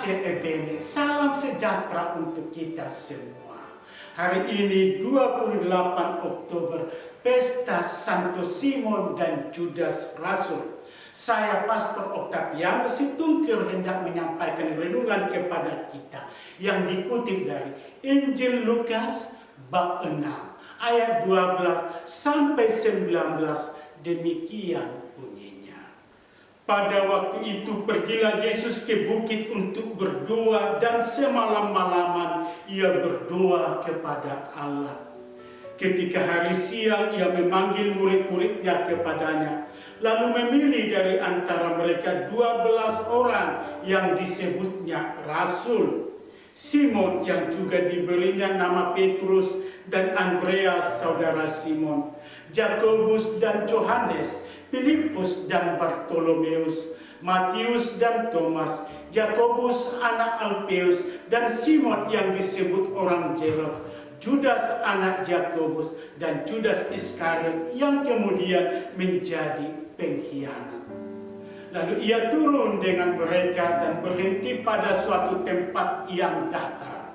Pace Ebene, salam sejahtera untuk kita semua. Hari ini 28 Oktober, Pesta Santo Simon dan Judas Rasul. Saya Pastor Octavianus Situngkil hendak menyampaikan renungan kepada kita yang dikutip dari Injil Lukas bab 6 ayat 12 sampai 19. Demikian bunyinya. Pada waktu itu pergilah Yesus ke bukit untuk berdoa, dan semalam-malaman ia berdoa kepada Allah. Ketika hari siang ia memanggil murid-muridnya kepadanya, lalu memilih dari antara mereka 12 orang yang disebutnya rasul. Simon yang juga diberinya nama Petrus, dan Andreas saudara Simon, Yakobus dan Yohanes, Filipus dan Bartolomeus, Matius dan Thomas, Yakobus anak Alpeus, dan Simon yang disebut orang Zelot, Judas anak Yakobus, dan Judas Iskariot yang kemudian menjadi pengkhianat. Lalu ia turun dengan mereka dan berhenti pada suatu tempat yang datar.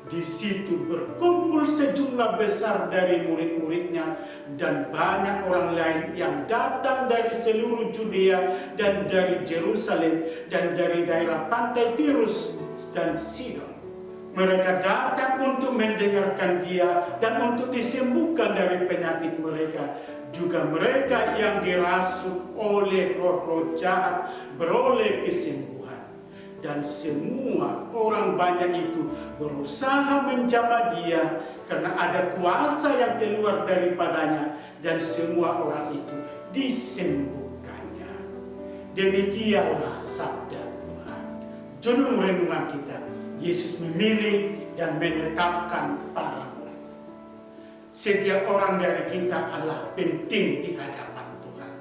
Di situ berkumpul sejumlah besar dari murid-muridnya dan banyak orang lain yang datang dari seluruh Judea dan dari Yerusalem dan dari daerah pantai Tirus dan Sidon. Mereka datang untuk mendengarkan dia dan untuk disembuhkan dari penyakit mereka. Juga mereka yang dirasuk oleh roh-roh jahat beroleh kesembuhan. Dan semua orang banyak itu berusaha menjamah dia karena ada kuasa yang keluar daripadanya, dan semua orang itu disembuhkannya. Demikianlah sabda Tuhan. Judul renungan kita, Yesus memilih dan menetapkan para murid. Setiap orang dari kita adalah penting di hadapan Tuhan.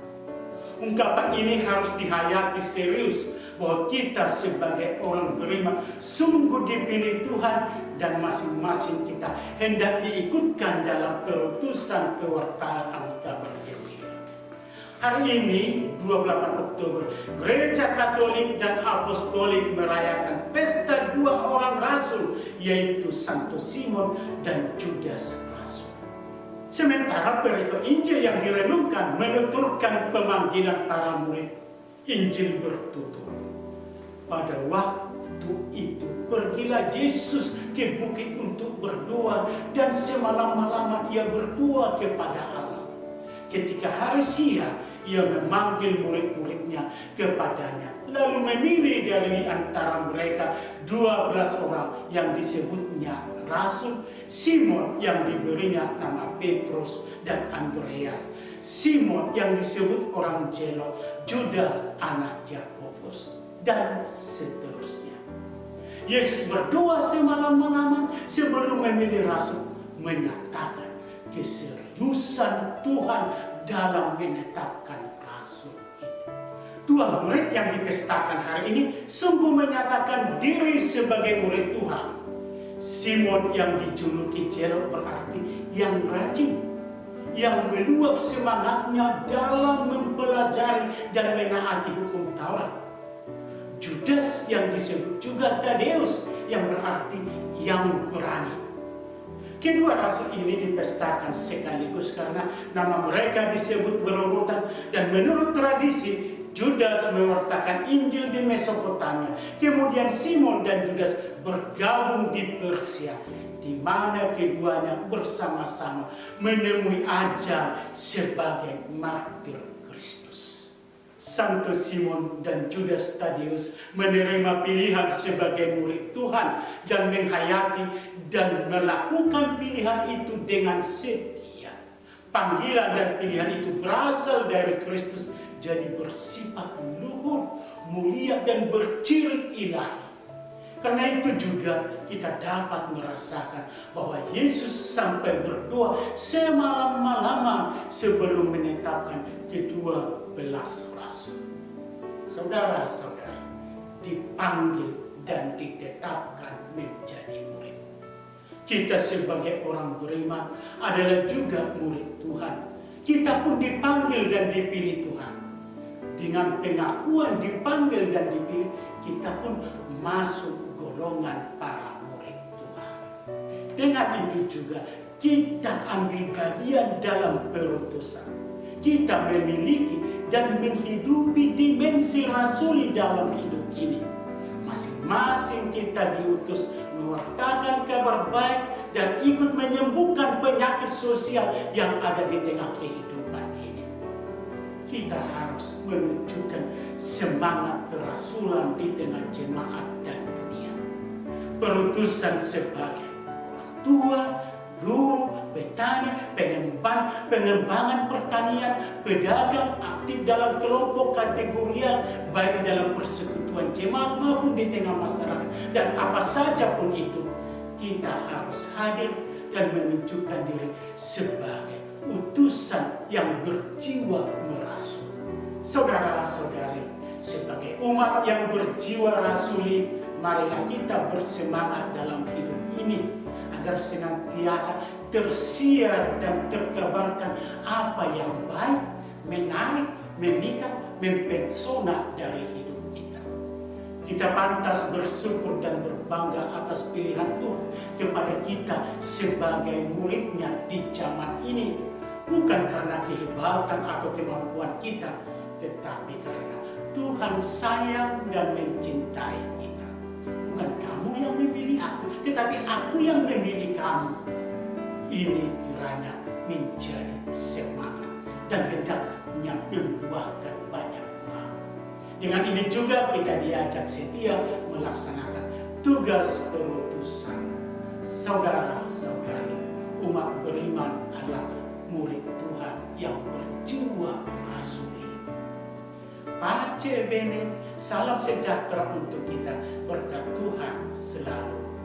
Ungkapan ini harus dihayati serius, bahwa kita sebagai orang beriman sungguh dipilih Tuhan, dan masing-masing kita hendak diikutkan dalam perutusan pewartaan kabar gembira. Hari ini 28 Oktober, Gereja Katolik dan Apostolik merayakan pesta dua orang rasul, yaitu Santo Simon dan Judas Rasul. Sementara perikop Injil yang direnungkan menuturkan pemanggilan para murid. Injil bertutur, pada waktu itu pergilah Yesus ke bukit untuk berdoa, dan semalam-malaman ia berdoa kepada Allah. Ketika hari siang ia memanggil murid-muridnya kepadanya, lalu memilih dari antara mereka 12 orang yang disebutnya rasul. Simon yang diberinya nama Petrus dan Andreas, Simon yang disebut orang Zelot, Judas anak Yakobus, dan seterusnya. Yesus berdoa semalam-malaman sebelum memilih rasul, menyatakan keseriusan Tuhan dalam menetapkan rasul itu. Dua murid yang dipestakan hari ini sungguh menyatakan diri sebagai murid Tuhan. Simon yang dijuluki Zelot berarti yang rajin, yang meluap semangatnya dalam mempelajari dan menaati hukum Taurat. Judas yang disebut juga Tadeus yang berarti yang berani. Kedua rasul ini dipestakan sekaligus karena nama mereka disebut berurutan, dan menurut tradisi Judas mewartakan Injil di Mesopotamia. Kemudian Simon dan Judas bergabung di Persia, di mana keduanya bersama-sama menemui ajal sebagai martir Kristus. Santo Simon dan Judas Tadeus menerima pilihan sebagai murid Tuhan dan menghayati dan melakukan pilihan itu dengan setia. Panggilan dan pilihan itu berasal dari Kristus, jadi bersifat luhur, mulia, dan berciri ilahi. Karena itu juga kita dapat merasakan bahwa Yesus sampai berdoa semalam-malaman sebelum menetapkan ke-12 rasul. Saudara-saudara, dipanggil dan ditetapkan menjadi murid. Kita sebagai orang beriman adalah juga murid Tuhan. Kita pun dipanggil dan dipilih Tuhan. Dengan pengakuan dipanggil dan dipilih, kita pun masuk golongan para murid Tuhan. Dengan itu juga kita ambil bagian dalam perutusan. Kita memiliki dan menghidupi dimensi rasuli dalam hidup ini. Masing-masing kita diutus mewartakan kabar baik dan ikut menyembuhkan penyakit sosial yang ada di tengah kehidupan ini. Kita harus menunjukkan semangat kerasulan di tengah jemaat dan dunia. Perutusan sebagai orang tua, guru, petani, pengembangan pertanian, pedagang, aktif dalam kelompok kategorial, baik dalam persekutuan jemaat maupun di tengah masyarakat, dan apa saja pun itu, kita harus hadir dan menunjukkan diri sebagai utusan yang berjiwa merasul. Saudara-saudari, sebagai umat yang berjiwa rasuli, marilah kita bersemangat dalam hidup ini agar senantiasa tersiar dan terkabarkan apa yang baik, menarik, memikat, mempesona dari hidup kita. Kita pantas bersyukur dan berbangga atas pilihan Tuhan kepada kita sebagai muridnya di zaman ini. Bukan karena kehebatan atau kemampuan kita, tetapi karena Tuhan sayang dan mencintai kita. Bukan kamu yang memilih aku, tetapi aku yang memilih kamu. Ini kiranya menjadi semangat dan hendaknya membuahkan banyak buah. Dengan ini juga kita diajak setia melaksanakan tugas perutusan. Saudara-saudari, umat beriman adalah murid Tuhan yang berjiwa rasuli. Pace bene, salam sejahtera untuk kita, berkat Tuhan selalu